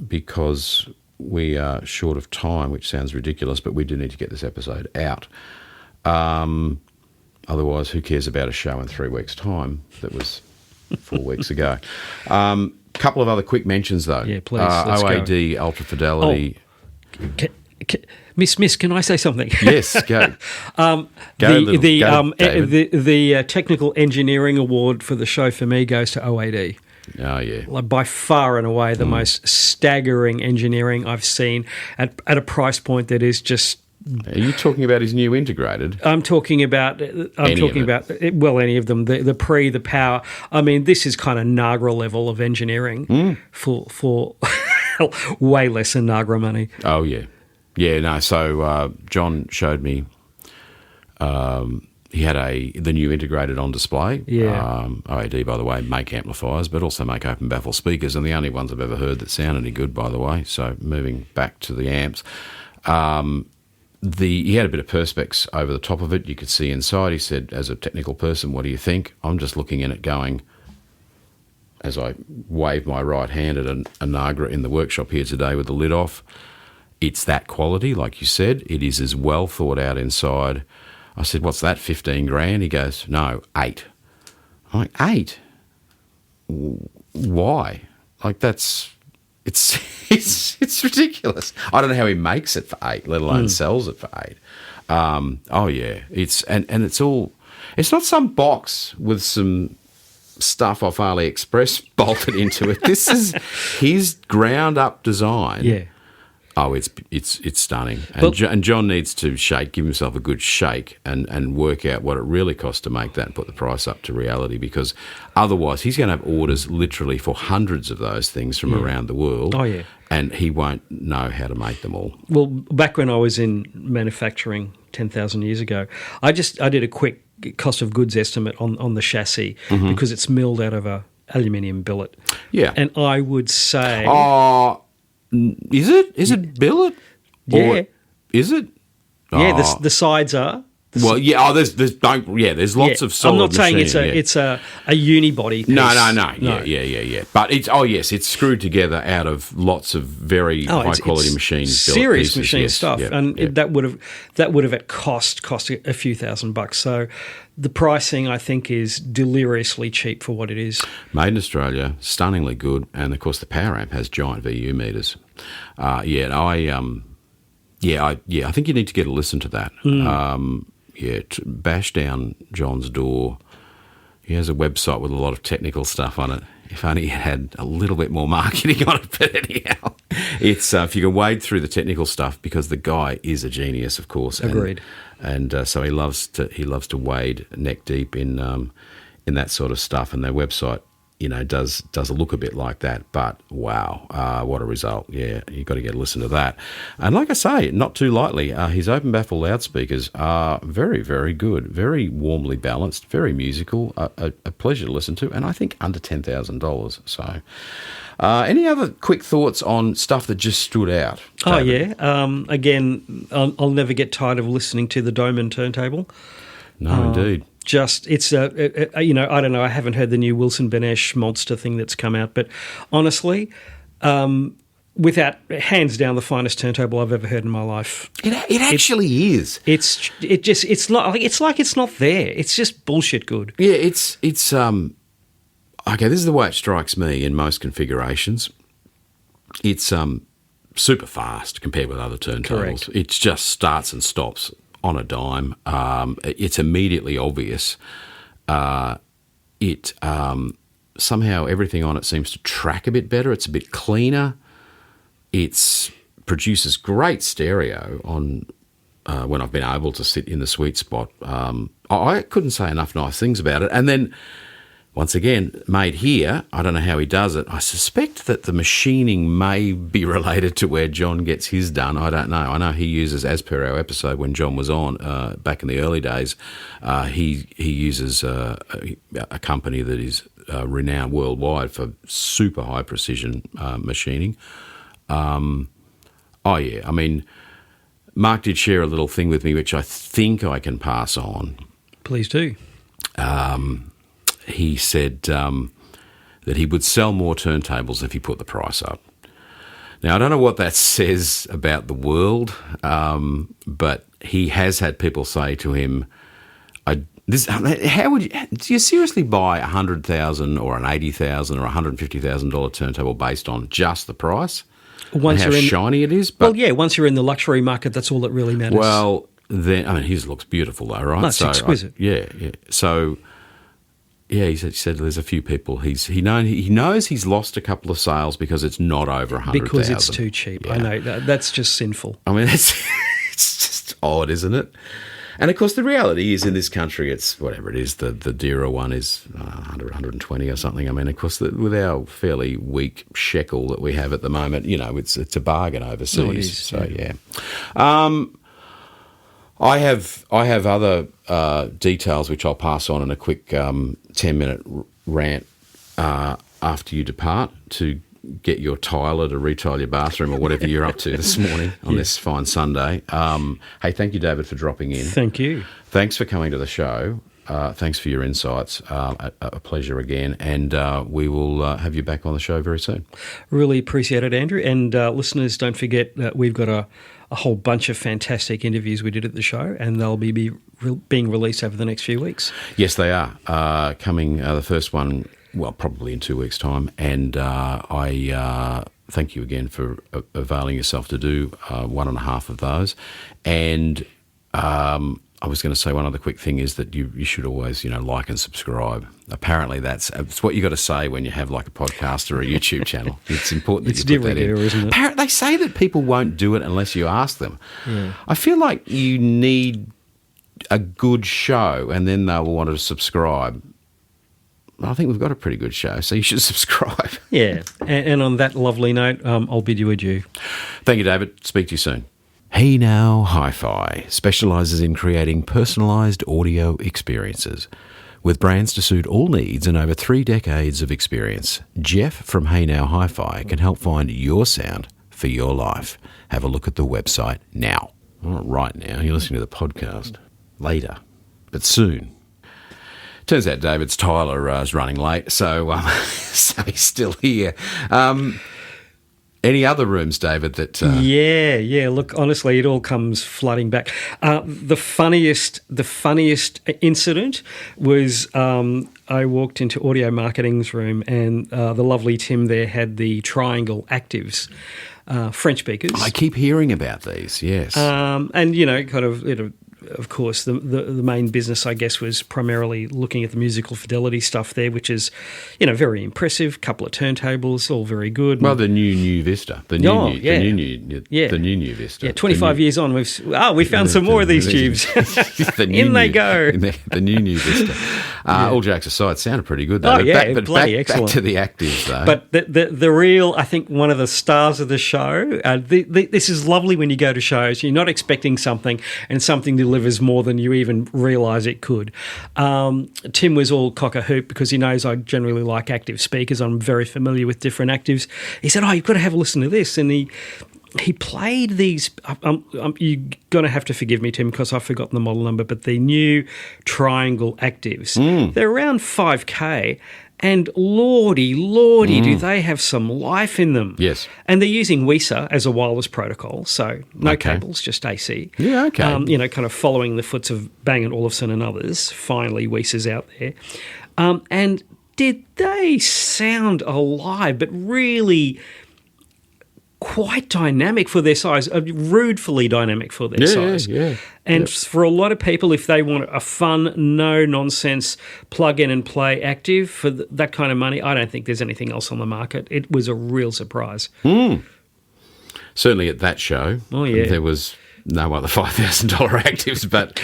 because we are short of time, which sounds ridiculous, but we do need to get this episode out. Otherwise, who cares about a show in 3 weeks' time that was 4 weeks ago? Couple of other quick mentions, though. Yeah, please. Let's OAD, go. Ultra Fidelity. Miss, can I say something? Yes, go. The technical engineering award for the show for me goes to OAD. Oh, yeah. Like by far and away the most staggering engineering I've seen at a price point that is just... Are you talking about his new integrated? I'm talking about any of them. The pre, the power. I mean, this is kind of Nagra level of engineering for way less than Nagra money. Oh yeah, yeah. No, so John showed me. He had the new integrated on display. Yeah. OAD, by the way, make amplifiers, but also make open baffle speakers, and the only ones I've ever heard that sound any good, by the way. So moving back to the amps. He had a bit of perspex over the top of it. You could see inside. He said, as a technical person, what do you think? I'm just looking in it going, as I wave my right hand at a Nagra in the workshop here today with the lid off, it's that quality, like you said. It is as well thought out inside. I said, what's that, 15 grand? He goes, no, 8. I'm like, 8? Why? Like, that's... It's ridiculous. I don't know how he makes it for 8, let alone sells it for 8. It's and it's all. It's not some box with some stuff off AliExpress bolted into it. This is his ground up design. Yeah. Oh, it's stunning. And John needs to give himself a good shake and work out what it really costs to make that and put the price up to reality, because otherwise he's going to have orders literally for hundreds of those things from around the world. Oh, yeah. And he won't know how to make them all. Well, back when I was in manufacturing 10,000 years ago, I did a quick cost of goods estimate on the chassis because it's milled out of a aluminium billet. Yeah. And I would say... Is it? Is it billet? Yeah. Is it? Yeah, the sides are. There's lots of solid. I'm not saying machine, it's a unibody piece. No. Yeah. But it's screwed together out of lots of very high quality machines. Serious machine stuff, that would have at cost a few $1,000. So the pricing, I think, is deliriously cheap for what it is. Made in Australia, stunningly good, and of course the power amp has giant VU meters. I think you need to get a listen to that. Bash down John's door. He has a website with a lot of technical stuff on it. If only he had a little bit more marketing on it, but anyhow, it's if you can wade through the technical stuff, because the guy is a genius, of course. Agreed. And so he loves to wade neck deep in that sort of stuff, and their website, does look a bit like that, but wow, what a result. Yeah, you've got to get a listen to that. And like I say, not too lightly, his open baffle loudspeakers are very, very good, very warmly balanced, very musical, a pleasure to listen to, and I think under $10,000. So any other quick thoughts on stuff that just stood out, David? Again, I'll never get tired of listening to the Doman turntable. No, indeed. It's I don't know, I haven't heard the new Wilson Benesch monster thing that's come out, but honestly, without hands down the finest turntable I've ever heard in my life. It actually is. It's like it's not there. It's just bullshit good. Yeah, it's okay, this is the way it strikes me in most configurations. It's super fast compared with other turntables. Correct. It just starts and stops on a dime. It's immediately obvious. Somehow everything on it seems to track a bit better. It's a bit cleaner. It produces great stereo on when I've been able to sit in the sweet spot. I couldn't say enough nice things about it. And then, once again, made here, I don't know how he does it. I suspect that the machining may be related to where John gets his done. I don't know. I know he uses, as per our episode when John was on back in the early days, he uses a company that is renowned worldwide for super high precision machining. I mean, Mark did share a little thing with me, which I think I can pass on. Please do. He said that he would sell more turntables if he put the price up. Now, I don't know what that says about the world, but he has had people say to him, how would you, do you seriously buy $100,000 or an $80,000 or $150,000 turntable based on just the price? Once and how shiny it is? But, once you're in the luxury market, that's all that really matters. Well, then, I mean, his looks beautiful though, right? No, it's exquisite. Yeah. So, yeah, he said there's a few people. He knows he's lost a couple of sales because it's not over 100,000. Because it's too cheap. Yeah. I know. That's just sinful. I mean, it's just odd, isn't it? And, of course, the reality is in this country, it's whatever it is, the dearer one is 100, 120 or something. I mean, of course, with our fairly weak shekel that we have at the moment, it's a bargain overseas. No, it is, so, yeah. I have other details which I'll pass on in a quick 10-minute rant after you depart to get your tiler to retile your bathroom or whatever you're up to this morning on this fine Sunday. Hey, thank you, David, for dropping in. Thank you. Thanks for coming to the show. Thanks for your insights. A pleasure again. And we will have you back on the show very soon. Really appreciate it, Andrew. And listeners, don't forget that we've got a whole bunch of fantastic interviews we did at the show, and they'll be being released over the next few weeks. Yes, they are. Coming, the first one, well, probably in 2 weeks' time. And I thank you again for availing yourself to do one and a half of those. And I was going to say one other quick thing is that you should always, like and subscribe. Apparently it's what you got to say when you have like a podcast or a YouTube channel. It's important that you put that in. Isn't it? They say that people won't do it unless you ask them. Yeah. I feel like you need a good show and then they'll want to subscribe. I think we've got a pretty good show, so you should subscribe. Yeah, and on that lovely note, I'll bid you adieu. Thank you, David. Speak to you soon. HIFi specialises in creating personalised audio experiences. With brands to suit all needs and over 3 decades of experience, Jeff from HIFi can help find your sound for your life. Have a look at the website now. Not right now, you're listening to the podcast. Later, but soon. Turns out David's Tyler is running late, so he's still here. Any other rooms, David, that... Yeah. Look, honestly, it all comes flooding back. The funniest incident was I walked into Audio Marketing's room and the lovely Tim there had the Triangle Actives French speakers. I keep hearing about these, yes. And, of course, the main business, I guess, was primarily looking at the musical fidelity stuff there, which is, very impressive. Couple of turntables, all very good. Well, the new Vista, the new Vista. Yeah, 25 years on, we found some more of these tubes. In they go. The new Vista. All jokes aside, sounded pretty good though. Back to the actives though. But the real, I think, one of the stars of the show. This is lovely when you go to shows. You're not expecting something, and something delivers more than you even realise it could. Tim was all cock-a-hoop because he knows I generally like active speakers. I'm very familiar with different actives. He said, you've got to have a listen to this. And he played these, you're going to have to forgive me, Tim, because I've forgotten the model number, but the new Triangle Actives. They're around $5,000. And lordy, do they have some life in them. Yes. And they're using WISA as a wireless protocol, so no cables, just AC. Yeah, okay. Kind of following the foots of Bang & Olufsen and others. Finally, WISA's out there. And did they sound alive, but really quite dynamic for their size, ruefully dynamic for their size. And for a lot of people, if they want a fun, no-nonsense plug-in-and-play active for that kind of money, I don't think there's anything else on the market. It was a real surprise. Certainly at that show, there was no other $5,000 actives. But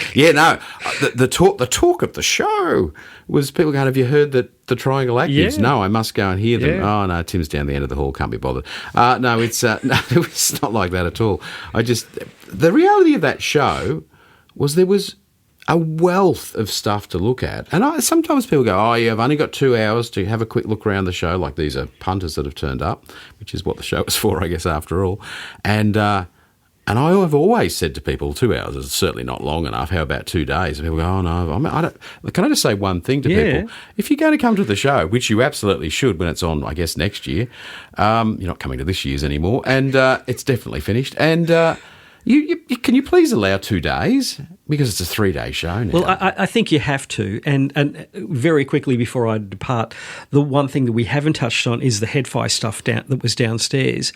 the talk of the show was people going, "Have you heard that the Triangle actives?" No, I must go and hear them. Oh no, Tim's down the end of the hall, can't be bothered. No, it's not like that at all. The reality of that show was there was a wealth of stuff to look at. And sometimes people go, I've only got 2 hours to have a quick look around the show, like these are punters that have turned up, which is what the show is for, I guess, after all. And I have always said to people, 2 hours is certainly not long enough. How about 2 days? And people go, oh, no. I don't. Can I just say one thing to people? If you're going to come to the show, which you absolutely should when it's on, I guess, next year, you're not coming to this year's anymore, and it's definitely finished. And can you please allow 2 days? Because it's a 3-day show now. Well, I think you have to. And very quickly before I depart, the one thing that we haven't touched on is the HIFi stuff that was downstairs.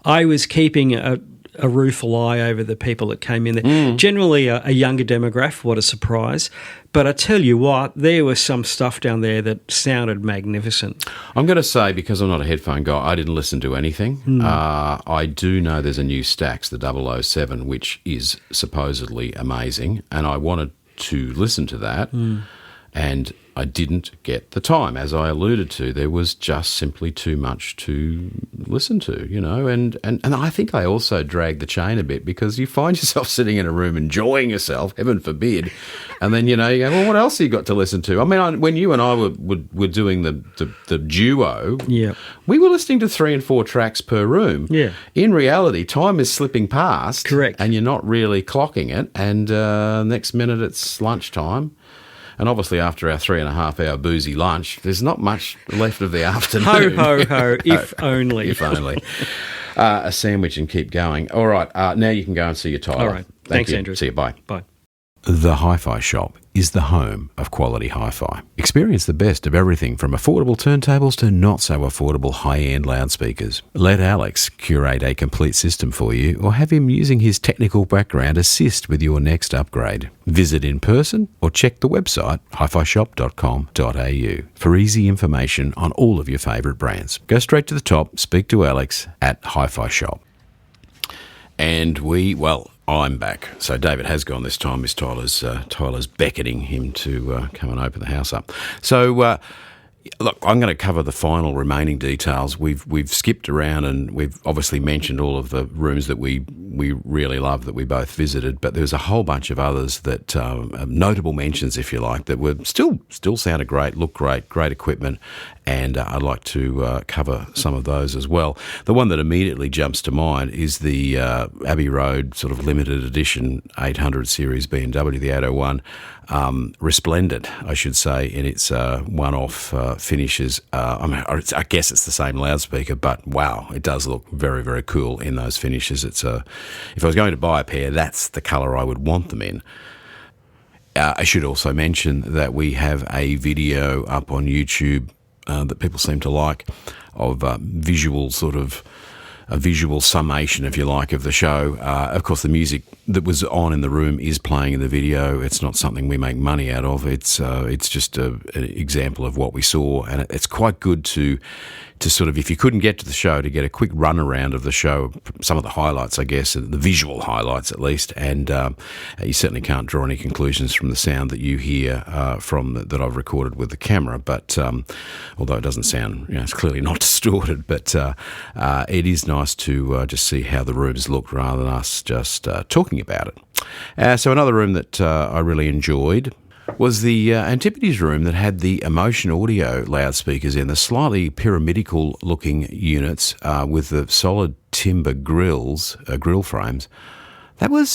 I was keeping a rueful eye over the people that came in there. Generally a younger demographic, what a surprise. But I tell you what, there was some stuff down there that sounded magnificent. I'm going to say, because I'm not a headphone guy, I didn't listen to anything. I do know there's a new Stax, the 007, which is supposedly amazing, and I wanted to listen to that, and I didn't get the time. As I alluded to, there was just simply too much to listen to, and I think I also dragged the chain a bit, because you find yourself sitting in a room enjoying yourself, heaven forbid, and then, you go, well, what else have you got to listen to? I mean, when you and I were doing the duo, we were listening to 3 and 4 tracks per room. In reality, time is slipping past. Correct. And you're not really clocking it, and next minute it's lunchtime. And obviously after our 3.5-hour boozy lunch, there's not much left of the afternoon. Ho, ho, ho, if only. If only. A sandwich and keep going. All right, now you can go and see your Tyler. All right. Thanks, Andrew. See you, bye. Bye. The HIFi Shop is the home of quality hi-fi. Experience the best of everything from affordable turntables to not so affordable high-end loudspeakers. Let Alex curate a complete system for you, or have him using his technical background assist with your next upgrade. Visit in person or check the website hifishop.com.au for easy information on all of your favourite brands. Go straight to the top, speak to Alex at HIFi Shop. And I'm back. So David has gone this time. Miss Tyler's beckoning him to come and open the house up. So look, I'm going to cover the final remaining details. We've skipped around, and we've obviously mentioned all of the rooms that we really love that we both visited, but there's a whole bunch of others that notable mentions, if you like, that were still sounded great, looked great equipment, and I'd like to cover some of those as well. The one that immediately jumps to mind is the Abbey Road sort of limited edition 800 series BMW, the 801, resplendent, I should say, in its one-off finishes. I guess it's the same loudspeaker, but wow, it does look very, very cool in those finishes. It's if I was going to buy a pair, that's the colour I would want them in. I should also mention that we have a video up on YouTube that people seem to like, of visual summation, if you like, of the show. Of course, the music that was on in the room is playing in the video. It's not something we make money out of. It's just an example of what we saw, and it's quite good to sort of, if you couldn't get to the show, to get a quick run around of the show, some of the highlights, I guess, the visual highlights at least, and you certainly can't draw any conclusions from the sound that you hear that I've recorded with the camera, but although it doesn't sound, it's clearly not distorted, but it is nice to just see how the rooms look rather than us just talking about it. So another room that I really enjoyed was the Antipodes room that had the Emotion Audio loudspeakers in, the slightly pyramidical looking units with the solid timber grill frames. They were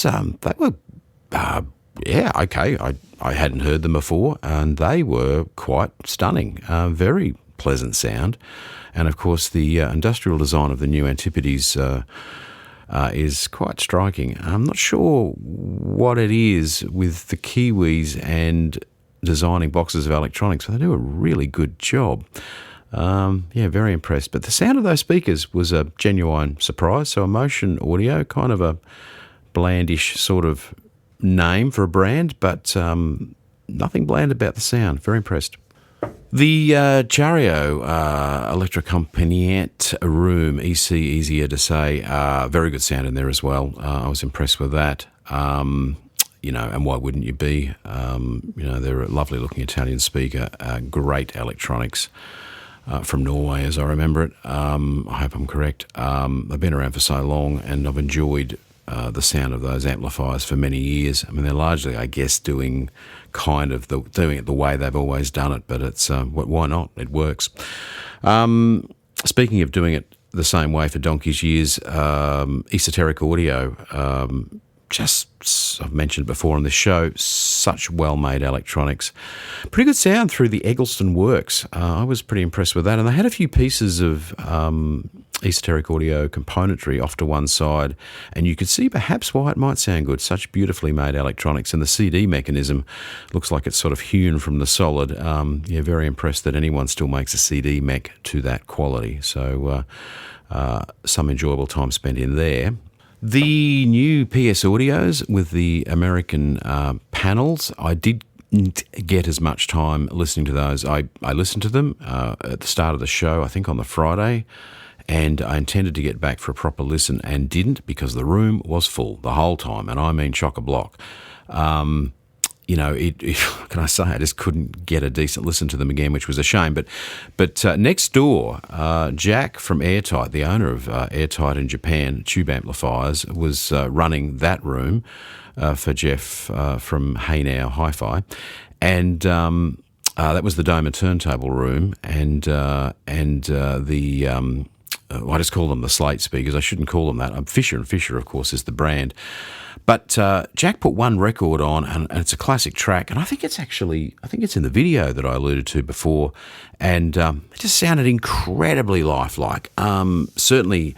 okay. I hadn't heard them before, and they were quite stunning. Very pleasant sound, and of course the industrial design of the new Antipodes is quite striking. I'm not sure what it is with the Kiwis and designing boxes of electronics, but they do a really good job. Very impressed. But the sound of those speakers was a genuine surprise. So Emotion Audio, kind of a blandish sort of name for a brand, but nothing bland about the sound. Very impressed. The Chario Electrocompagniet room, EC, easier to say, very good sound in there as well. I was impressed with that. And why wouldn't you be? They're a lovely looking Italian speaker, great electronics. From Norway, as I remember it. I hope I'm correct. They've been around for so long, and I've enjoyed the sound of those amplifiers for many years. I mean, they're largely, I guess, doing it the way they've always done it, but it's why not? It works. Speaking of doing it the same way for donkey's years, Esoteric Audio, I've mentioned before on this show, such well-made electronics. Pretty good sound through the Eggleston Works. I was pretty impressed with that. And they had a few pieces of Esoteric Audio componentry off to one side, and you could see perhaps why it might sound good. Such beautifully made electronics. And the CD mechanism looks like it's sort of hewn from the solid. Very impressed that anyone still makes a CD mech to that quality. So some enjoyable time spent in there. The new PS Audios with the American panels, I didn't get as much time listening to those. I listened to them at the start of the show, I think on the Friday, and I intended to get back for a proper listen and didn't because the room was full the whole time, and I mean chock-a-block. Can I say, I just couldn't get a decent listen to them again, which was a shame. But next door, Jack from Airtight, the owner of Airtight in Japan, tube amplifiers, was running that room for Jeff from Hey Now HIFi, and that was the Doma turntable room, and the I just call them the Slate speakers. I shouldn't call them that. Fisher & Fisher, of course, is the brand. But Jack put one record on, and it's a classic track, and I think it's in the video that I alluded to before, and it just sounded incredibly lifelike. Certainly,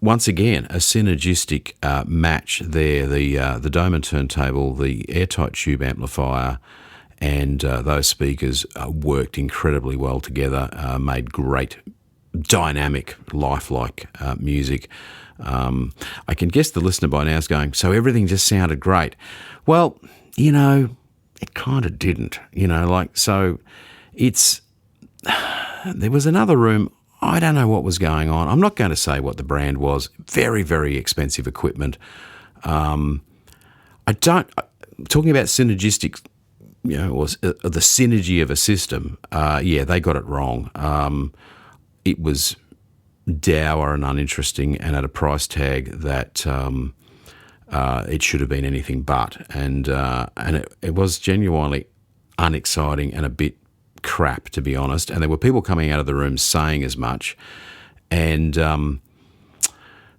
once again, a synergistic match there. The Doma turntable, the Airtight tube amplifier, and those speakers worked incredibly well together, made great dynamic, lifelike music. I can guess the listener by now is going, so everything just sounded great. Well, it kind of didn't, so it's, there was another room. I don't know what was going on. I'm not going to say what the brand was. Very, very expensive equipment. Talking about synergistic, or the synergy of a system. They got it wrong. It was dour and uninteresting, and at a price tag that it should have been anything but. And it was genuinely unexciting and a bit crap, to be honest. And there were people coming out of the room saying as much. And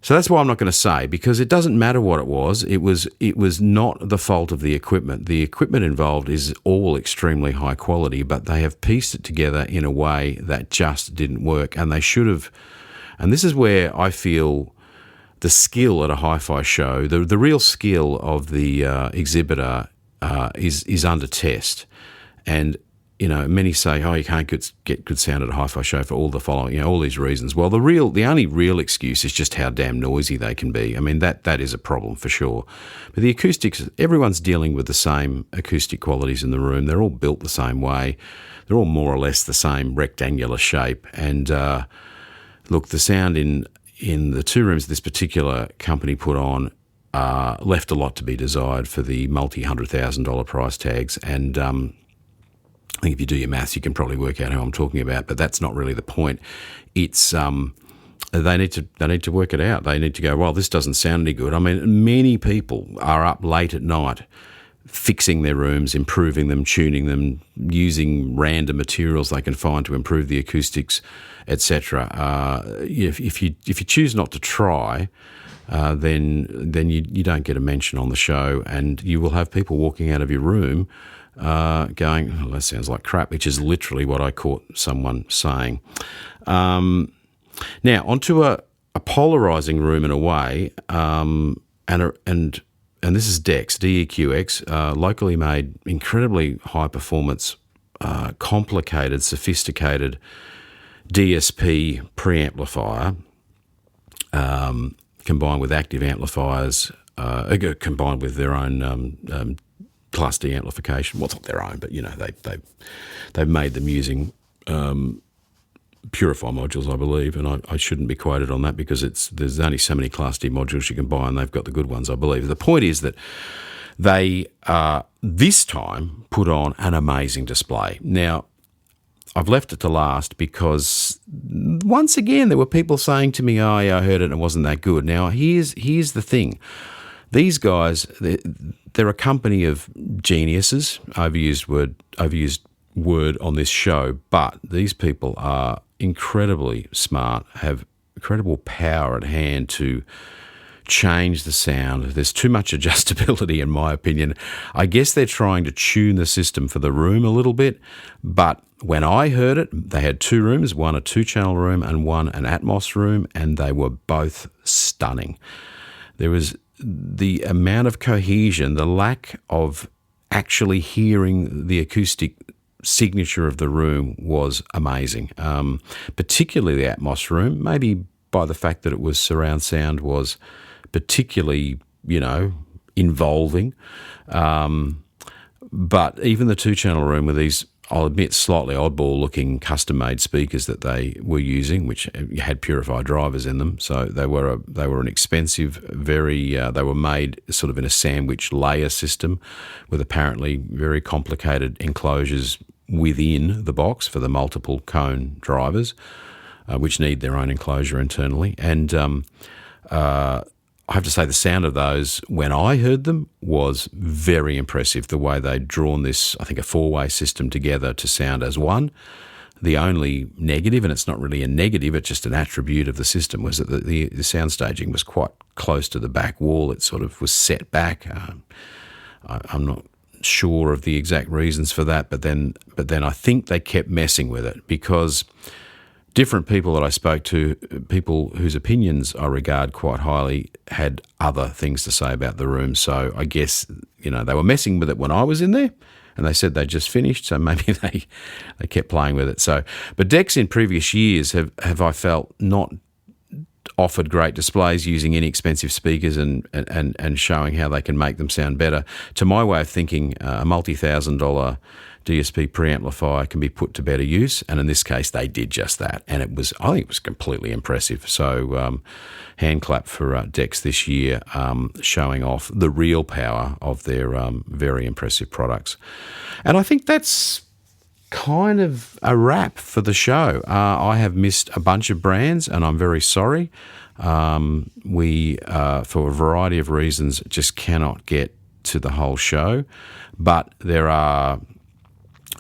so that's why I'm not going to say, because it doesn't matter what it was. It was not the fault of the equipment. The equipment involved is all extremely high quality, but they have pieced it together in a way that just didn't work. And they should have. And this is where I feel the skill at a HIFi show, the real skill of the exhibitor is under test. And many say, you can't get good sound at a HIFi show for all the following, all these reasons. Well, the only real excuse is just how damn noisy they can be. I mean, that is a problem for sure. But the acoustics, everyone's dealing with the same acoustic qualities in the room. They're all built the same way. They're all more or less the same rectangular shape. And look, the sound in the two rooms this particular company put on left a lot to be desired for the multi-$100,000 price tags. And I think if you do your maths, you can probably work out who I'm talking about, but that's not really the point. It's they need to work it out. They need to go, well, this doesn't sound any good. I mean, many people are up late at night fixing their rooms, improving them, tuning them, using random materials they can find to improve the acoustics, etc. If you choose not to try, then you don't get a mention on the show, and you will have people walking out of your room going, oh, that sounds like crap, which is literally what I caught someone saying. Now, onto a polarising room in a way, and this is Dex, DEQX, locally made, incredibly high performance, complicated, sophisticated DSP preamplifier combined with active amplifiers, combined with their own Class D amplification. Well, it's not their own, but they've made them using Purify modules, I believe, and I shouldn't be quoted on that because there's only so many Class D modules you can buy, and they've got the good ones, I believe. The point is that they this time put on an amazing display. Now, I've left it to last because once again there were people saying to me, "Oh, yeah, I heard it and it wasn't that good." Now, here's the thing: these guys, they're a company of geniuses. Overused word on this show, but these people are incredibly smart, have incredible power at hand to change the sound. There's too much adjustability, in my opinion. I guess they're trying to tune the system for the room a little bit, but when I heard it, they had 2 rooms, one a 2-channel room and one an Atmos room, and they were both stunning. There was the amount of cohesion, the lack of actually hearing the acoustic signature of the room was amazing, particularly the Atmos room, maybe by the fact that it was surround sound was particularly, involving. But even the 2-channel room with these, I'll admit, slightly oddball-looking custom-made speakers that they were using, which had Purify drivers in them. So they were an expensive, they were made sort of in a sandwich layer system with apparently very complicated enclosures within the box for the multiple cone drivers, which need their own enclosure internally. And I have to say the sound of those, when I heard them, was very impressive, the way they'd drawn this, I think, a 4-way system together to sound as one. The only negative, and it's not really a negative, it's just an attribute of the system, was that the sound staging was quite close to the back wall. It sort of was set back. I'm not sure of the exact reasons for that, but then I think they kept messing with it because different people that I spoke to, people whose opinions I regard quite highly, had other things to say about the room. So I guess, they were messing with it when I was in there, and they said they just finished, so maybe they kept playing with it. So, but decks in previous years have I felt not offered great displays using inexpensive speakers and showing how they can make them sound better. To my way of thinking, a multi-$1,000 DSP preamplifier can be put to better use, and in this case they did just that, and I think it was completely impressive. So hand clap for Dex this year, showing off the real power of their very impressive products. And I think that's kind of a wrap for the show. I have missed a bunch of brands, and I'm very sorry. We, for a variety of reasons, just cannot get to the whole show, but there are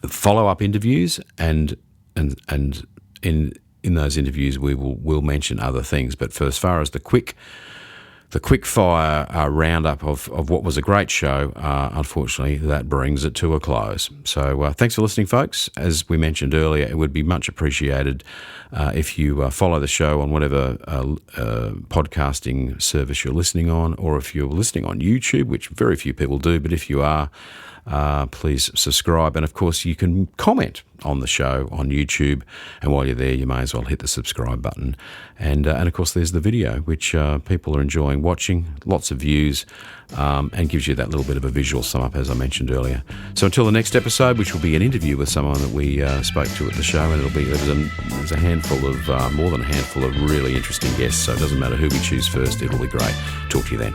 follow-up interviews, and in those interviews we'll mention other things. But for as far as the quick fire roundup of what was a great show, unfortunately that brings it to a close. So thanks for listening, folks. As we mentioned earlier, it would be much appreciated if you follow the show on whatever podcasting service you're listening on, or if you're listening on YouTube, which very few people do, but if you are, please subscribe. And of course you can comment on the show on YouTube, and while you're there you may as well hit the subscribe button, and of course there's the video, which people are enjoying watching, lots of views, and gives you that little bit of a visual sum up, as I mentioned earlier. So until the next episode, which will be an interview with someone that we spoke to at the show, and there's a handful of more than a handful of really interesting guests, so it doesn't matter who we choose first, it'll be great. Talk to you then.